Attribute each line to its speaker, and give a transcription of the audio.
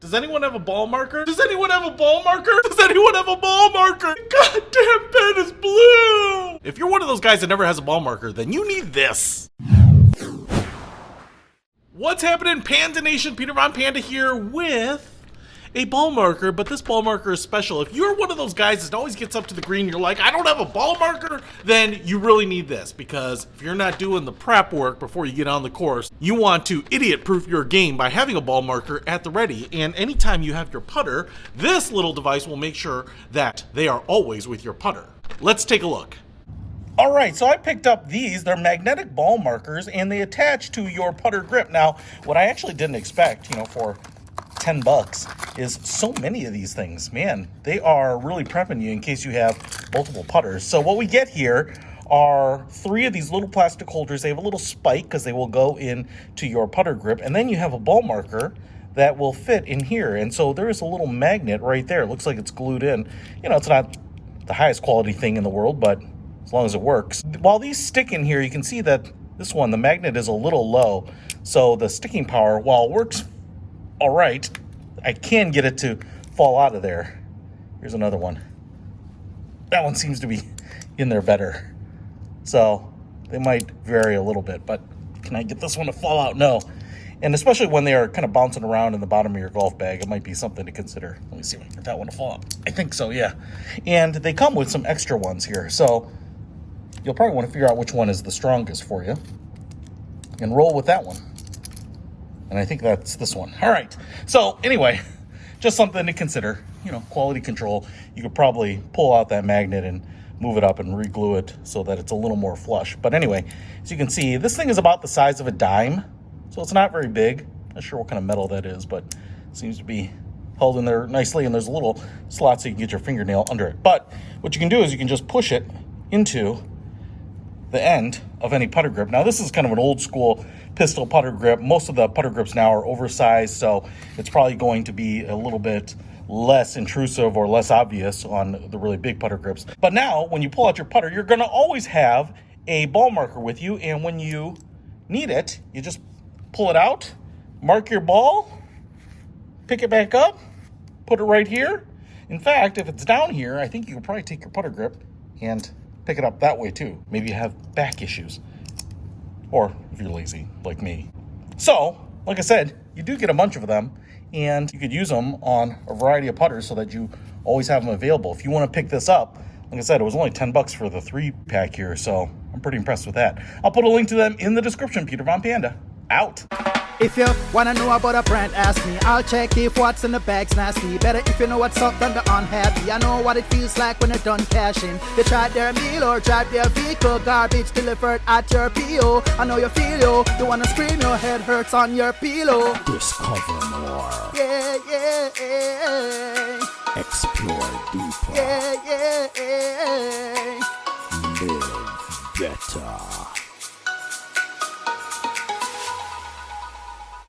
Speaker 1: Does anyone have a ball marker? Does anyone have a ball marker? Does anyone have a ball marker? Goddamn pen is blue! If you're one of those guys that never has a ball marker, then you need this. What's happening, Panda Nation? Peter Von Panda here with a ball marker, but this ball marker is special. If you're one of those guys that always gets up to the green, you're like, I don't have a ball marker, then you really need this, because if you're not doing the prep work before you get on the course, you want to idiot-proof your game by having a ball marker at the ready. And anytime you have your putter, this little device will make sure that they are always with your putter. Let's take a look. All right, so I picked up these. They're magnetic ball markers, and they attach to your putter grip. Now, what I actually didn't expect, for 10 bucks is so many of these things. Man, they are really prepping you in case you have multiple putters. So what we get here are 3 of these little plastic holders. They have a little spike because they will go into your putter grip, and then you have a ball marker that will fit in here. And so there is a little magnet right there. It looks like it's glued in. It's not the highest quality thing in the world, but as long as it works. While these stick in here, you can see that this one, the magnet is a little low. So the sticking power, while it works all right, I can get it to fall out of there. Here's another one. That one seems to be in there better. So they might vary a little bit, but can I get this one to fall out? No. And especially when they are kind of bouncing around in the bottom of your golf bag, it might be something to consider. Let me see if I can get that one to fall out. I think so, yeah. And they come with some extra ones here. So you'll probably want to figure out which one is the strongest for you and roll with that one. And I think that's this one. All right. So anyway, just something to consider, quality control. You could probably pull out that magnet and move it up and re-glue it so that it's a little more flush. But anyway, as you can see, this thing is about the size of a dime. So it's not very big. Not sure what kind of metal that is, but it seems to be held in there nicely. And there's a little slot so you can get your fingernail under it. But what you can do is you can just push it into the end of any putter grip. Now this is kind of an old school pistol putter grip. Most of the putter grips now are oversized, so it's probably going to be a little bit less intrusive or less obvious on the really big putter grips. But now when you pull out your putter, you're gonna always have a ball marker with you, and when you need it, you just pull it out, mark your ball, pick it back up, put it right here. In fact, if it's down here, I think you could probably take your putter grip and pick it up that way too. Maybe you have back issues, or if you're lazy like me. So, like I said, you do get a bunch of them, and you could use them on a variety of putters so that you always have them available. If you want to pick this up, like I said, it was only 10 bucks for the 3-pack here, so I'm pretty impressed with that. I'll put a link to them in the description. Peter Von Panda, out.
Speaker 2: If you wanna know about a brand, ask me. I'll check if what's in the bag's nasty. Better if you know what's up than the unhappy. I know what it feels like when you're done cashing. You tried their meal or drive their vehicle. Garbage delivered at your PO. I know you feel you wanna scream, your head hurts on your pillow.
Speaker 3: Discover more.
Speaker 2: Yeah, yeah, yeah.
Speaker 3: Explore deeper.
Speaker 2: Yeah, yeah, yeah.
Speaker 3: Live better.